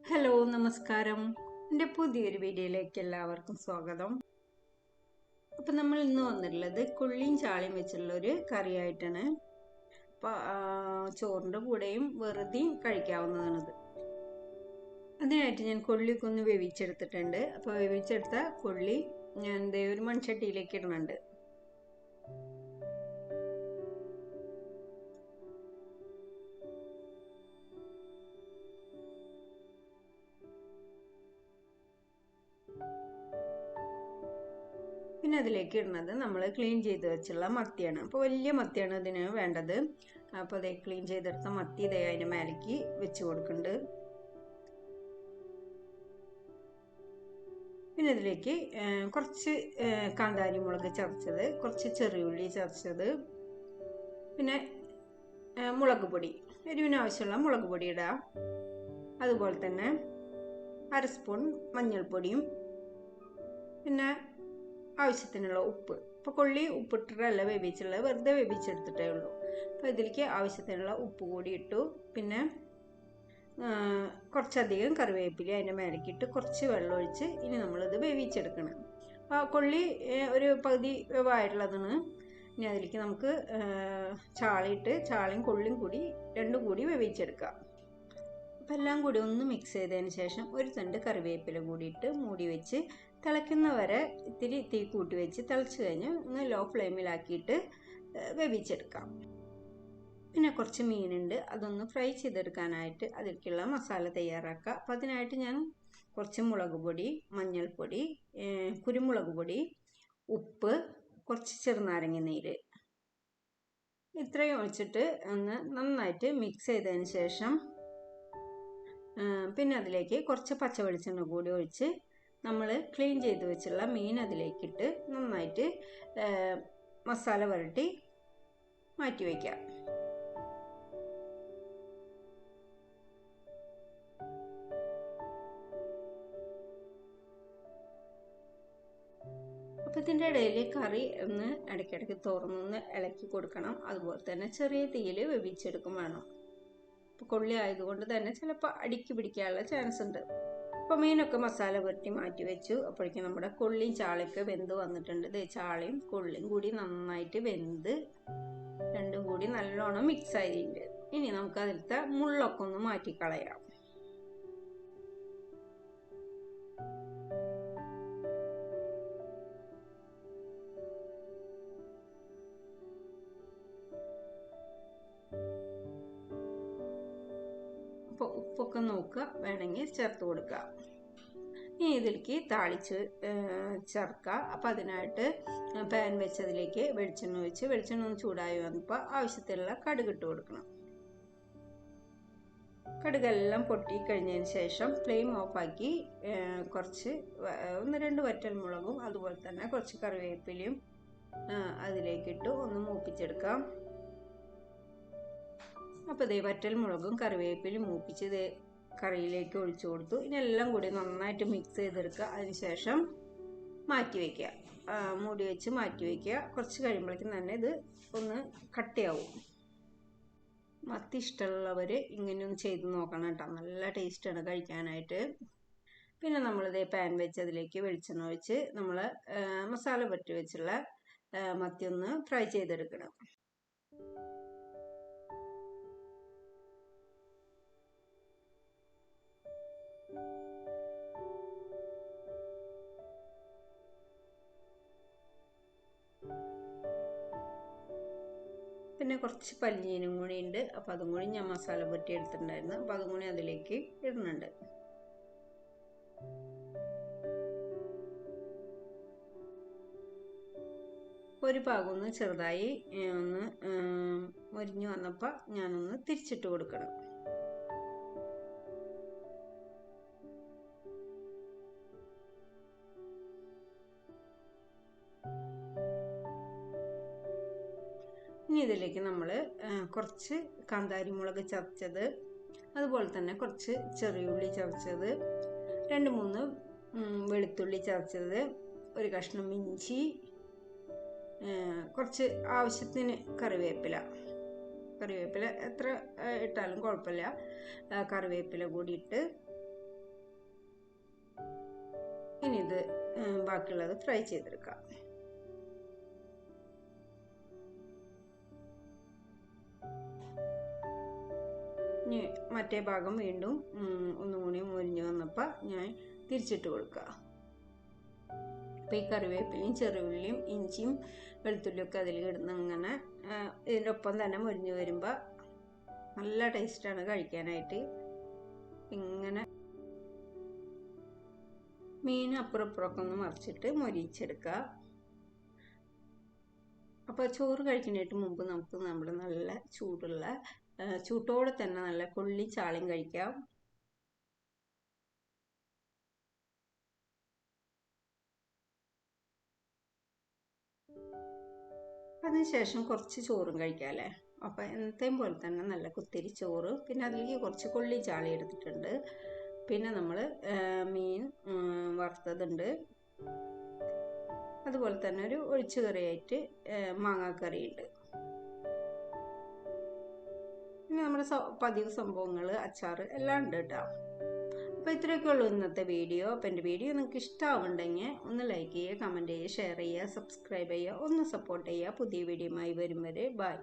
Hello നമസ്കാരം. എൻ്റെ പുതിയൊരു വീഡിയോയിലേക്ക് എല്ലാവർക്കും സ്വാഗതം. അപ്പം നമ്മൾ ഇന്ന് വന്നിട്ടുള്ളത് കൊള്ളിയും ചാളയും വെച്ചുള്ള ഒരു കറിയായിട്ടാണ്. അപ്പം ചോറിൻ്റെ കൂടെയും വെറുതെയും കഴിക്കാവുന്നതാണിത്. അതിനായിട്ട് ഞാൻ കൊള്ളിയൊക്കെ ഒന്ന് വേവിച്ചെടുത്തിട്ടുണ്ട്. അപ്പോൾ വേവിച്ചെടുത്ത കൊള്ളി ഞാൻ ഒരു മൺചട്ടിയിലേക്ക് ഇടുന്നുണ്ട്. പിന്നെ അതിലേക്ക് ഇടുന്നത് നമ്മൾ ക്ലീൻ ചെയ്ത് വെച്ചുള്ള മത്തിയാണ്. അപ്പോൾ വലിയ മത്തിയാണ് ഇതിന് വേണ്ടത്. അപ്പോൾ അതേ ക്ലീൻ ചെയ്തെടുത്ത മത്തി ഇതേ അതിൻ്റെ മേലേക്ക് വെച്ച് കൊടുക്കുന്നുണ്ട്. പിന്നെ ഇതിലേക്ക് കുറച്ച് കാന്താരി മുളക് ചതച്ചത്, കുറച്ച് ചെറിയുള്ളി ചതച്ചത്, പിന്നെ മുളക് പൊടി, എരിവിന് ആവശ്യമുള്ള മുളക് പൊടി ഇടാം. അതുപോലെ തന്നെ 1/2 സ്പൂൺ മഞ്ഞൾപ്പൊടിയും പിന്നെ ആവശ്യത്തിനുള്ള ഉപ്പ്. ഇപ്പോൾ കൊള്ളി ഉപ്പിട്ടിട്ടല്ല വേവിച്ചുള്ളത്, വെറുതെ വേവിച്ചെടുത്തിട്ടേ ഉള്ളൂ. അപ്പോൾ ഇതിലേക്ക് ആവശ്യത്തിനുള്ള ഉപ്പ് കൂടി ഇട്ടു. പിന്നെ കുറച്ചധികം കറിവേപ്പില അതിൻ്റെ മേലേക്കിട്ട് കുറച്ച് വെള്ളം ഒഴിച്ച് ഇനി നമ്മളിത് വേവിച്ചെടുക്കണം. അപ്പോൾ കൊള്ളി ഒരു പകുതി വേവായിട്ടുള്ളതാണ്. ഇനി അതിലേക്ക് നമുക്ക് ചാളയിട്ട് ചാളയും കൊള്ളിയും കൂടി രണ്ടും കൂടി വേവിച്ചെടുക്കാം. അപ്പോൾ എല്ലാം കൂടി ഒന്ന് മിക്സ് ചെയ്തതിന് ശേഷം ഒരു തണ്ട് കറിവേപ്പില കൂടി ഇട്ട് മൂടി വെച്ച് തിളയ്ക്കുന്നവരെ ഇത്തിരി തീ കൂട്ടി വെച്ച് തിളച്ച് കഴിഞ്ഞ് ഒന്ന് ലോ ഫ്ലെയിമിലാക്കിയിട്ട് വേവിച്ചെടുക്കാം. പിന്നെ കുറച്ച് മീനുണ്ട്, അതൊന്ന് ഫ്രൈ ചെയ്തെടുക്കാനായിട്ട് അതിലേക്കുള്ള മസാല തയ്യാറാക്കുക. അപ്പോൾ അതിനായിട്ട് ഞാൻ കുറച്ച് മുളക് പൊടി, മഞ്ഞൾപ്പൊടി, കുരുമുളക് പൊടി, ഉപ്പ്, കുറച്ച് ചെറുനാരങ്ങ നീര് ഇത്രയും ഒഴിച്ചിട്ട് ഒന്ന് നന്നായിട്ട് മിക്സ് ചെയ്തതിന് ശേഷം പിന്നെ അതിലേക്ക് കുറച്ച് പച്ച വെളിച്ചെണ്ണ കൂടി ഒഴിച്ച് നമ്മൾ ക്ലീൻ ചെയ്ത് വെച്ചുള്ള മീൻ അതിലേക്കിട്ട് നന്നായിട്ട് മസാല പുരട്ടി മാറ്റി വയ്ക്കാം. അപ്പോൾ ഇതിൻ്റെ ഇടയിൽ കറി ഒന്ന് ഇടയ്ക്കിടയ്ക്ക് തുറന്നൊന്ന് ഇളക്കി കൊടുക്കണം. അതുപോലെ തന്നെ ചെറിയ തീയിൽ വേവിച്ചെടുക്കും വേണം. ഇപ്പോൾ കൊള്ളി ആയതുകൊണ്ട് തന്നെ ചിലപ്പോൾ അടിക്ക് പിടിക്കാനുള്ള ചാൻസ് ഉണ്ട്. അപ്പോൾ മീനൊക്കെ മസാല പുരട്ടി മാറ്റി വെച്ചു. അപ്പോഴേക്കും നമ്മുടെ കൊള്ളിയും ചാളയൊക്കെ വെന്ത് വന്നിട്ടുണ്ട്. ഇത് ചാളയും കൊള്ളിയും കൂടി നന്നായിട്ട് വെന്ത് രണ്ടും കൂടി നല്ലോണം മിക്സ് ആയിട്ടുണ്ട്. ഇനി നമുക്ക് അതിലത്തെ മുള്ളൊക്കെ ഒന്ന് മാറ്റിക്കളയാം. അപ്പോൾ ഉപ്പൊക്കെ നോക്കുക, വേണമെങ്കിൽ ചേർത്ത് കൊടുക്കുക. ഇനി ഇതിലേക്ക് താളിച്ച് ചേർക്കുക. അപ്പോൾ അതിനായിട്ട് പാൻ വെച്ചതിലേക്ക് വെളിച്ചെണ്ണ ഒഴിച്ച് വെളിച്ചെണ്ണ ഒന്ന് ചൂടായി വന്നപ്പോൾ ആവശ്യത്തിലുള്ള കടുക് ഇട്ട് കൊടുക്കണം. കടുകെല്ലാം പൊട്ടി കഴിഞ്ഞതിന് ശേഷം ഫ്ലെയിം ഓഫാക്കി കുറച്ച് 1-2 വറ്റൽമുളകും അതുപോലെ തന്നെ കുറച്ച് കറിവേപ്പിലയും അതിലേക്കിട്ട് ഒന്ന് മൂപ്പിച്ചെടുക്കാം. അപ്പോൾ ഇതേ വറ്റൽമുളകും കറിവേപ്പിലും മൂപ്പിച്ച് കറിയിലേക്ക് ഒഴിച്ചു കൊടുത്തു. ഇതെല്ലാം കൂടി നന്നായിട്ട് മിക്സ് ചെയ്തെടുക്കുക. അതിനുശേഷം മാറ്റി വയ്ക്കുക, മൂടി വെച്ച് മാറ്റി വയ്ക്കുക. കുറച്ച് കഴിയുമ്പോഴേക്കും തന്നെ ഇത് ഒന്ന് കട്ടിയാവും. മത്തി ഇഷ്ടമുള്ളവർ ഇങ്ങനെയൊന്ന് ചെയ്ത് നോക്കണം കേട്ടോ, നല്ല ടേസ്റ്റാണ് കഴിക്കാനായിട്ട്. പിന്നെ നമ്മളിതേ പാൻ വെച്ച് അതിലേക്ക് വെളിച്ചെണ്ണ ഒഴിച്ച് നമ്മൾ മസാല പുരട്ടി വെച്ചുള്ള മത്തി ഒന്ന് ഫ്രൈ ചെയ്തെടുക്കണം. പിന്നെ കുറച്ച് പല്ലിനും കൂടി ഉണ്ട്. അപ്പോൾ അതും കൂടി ഞാൻ മസാല പുരട്ടി എടുത്തിട്ടുണ്ടായിരുന്നു. അപ്പോൾ അതും കൂടി അതിലേക്ക് ഇടുന്നുണ്ട്. ഒരു ഭാഗം ഒന്ന് ചെറുതായി ഒന്ന് മൊരിഞ്ഞു വന്നപ്പോൾ ഞാനൊന്ന് തിരിച്ചിട്ട് കൊടുക്കണം. ഇനി ഇതിലേക്ക് നമ്മൾ കുറച്ച് കാന്താരി മുളക് ചതച്ചത്, അതുപോലെ തന്നെ കുറച്ച് ചെറിയുള്ളി ചതച്ചത്, 2-3 വെളുത്തുള്ളി ചതച്ചത്, ഒരു കഷ്ണം ഇഞ്ചി, കുറച്ച് ആവശ്യത്തിന് കറിവേപ്പില എത്ര ഇട്ടാലും കുഴപ്പമില്ല. കറിവേപ്പില കൂടി ഇട്ട് ഇനി ഇത് ബാക്കിയുള്ളത് ഫ്രൈ ചെയ്തെടുക്കാം. ഇനി മറ്റേ ഭാഗം വീണ്ടും ഒന്നുകൂടി മുരിഞ്ഞ് വന്നപ്പോൾ ഞാൻ തിരിച്ചിട്ട് കൊടുക്കുക. അപ്പോൾ ഈ കറിവേപ്പിലയും ചെറുള്ളിയും ഇഞ്ചിയും വെളുത്തുള്ളിയൊക്കെ അതിൽ ഇടുന്ന ഇങ്ങനെ ഇതിൻ്റെ ഒപ്പം തന്നെ മുരിഞ്ഞ് വരുമ്പോൾ നല്ല ടേസ്റ്റാണ് കഴിക്കാനായിട്ട്. ഇങ്ങനെ മീൻ അപ്പുറം ഇപ്പുറമൊക്കെ ഒന്ന് മറിച്ചിട്ട് മൊരിച്ചെടുക്കുക. അപ്പോൾ ചോറ് കഴിക്കുന്നതിന് മുമ്പ് നമുക്ക് നമ്മുടെ നല്ല ചൂട്ടോടെ തന്നെ നല്ല കൊള്ളി ചാളയും കഴിക്കാം. അതിനുശേഷം കുറച്ച് ചോറും കഴിക്കാം അല്ലേ. അപ്പോൾ എന്നത്തെയും പോലെ തന്നെ നല്ല കുത്തിരി ചോറ്, പിന്നെ അതിലേക്ക് കുറച്ച് കൊള്ളി ചാളി എടുത്തിട്ടുണ്ട്, പിന്നെ നമ്മൾ മീൻ വറുത്തതുണ്ട്, അതുപോലെ തന്നെ ഒരു ഒഴിച്ചു കറിയായിട്ട് മാങ്ങാക്കറി ഉണ്ട്. പിന്നെ നമ്മുടെ പതിവ് സംഭവങ്ങൾ, അച്ചാർ എല്ലാം ഉണ്ട് കേട്ടോ. അപ്പോൾ ഇത്രയൊക്കെ ഉള്ളൂ ഇന്നത്തെ വീഡിയോ. അപ്പോൾ എൻ്റെ വീഡിയോ നിങ്ങൾക്ക് ഇഷ്ടമാവുന്നുണ്ടെങ്കിൽ ഒന്ന് ലൈക്ക് ചെയ്യുക, കമൻറ്റ് ചെയ്യുക, ഷെയർ ചെയ്യുക, സബ്സ്ക്രൈബ് ചെയ്യുക, ഒന്ന് സപ്പോർട്ട് ചെയ്യുക. പുതിയ വീഡിയോയുമായി വരും വരെ ബൈ.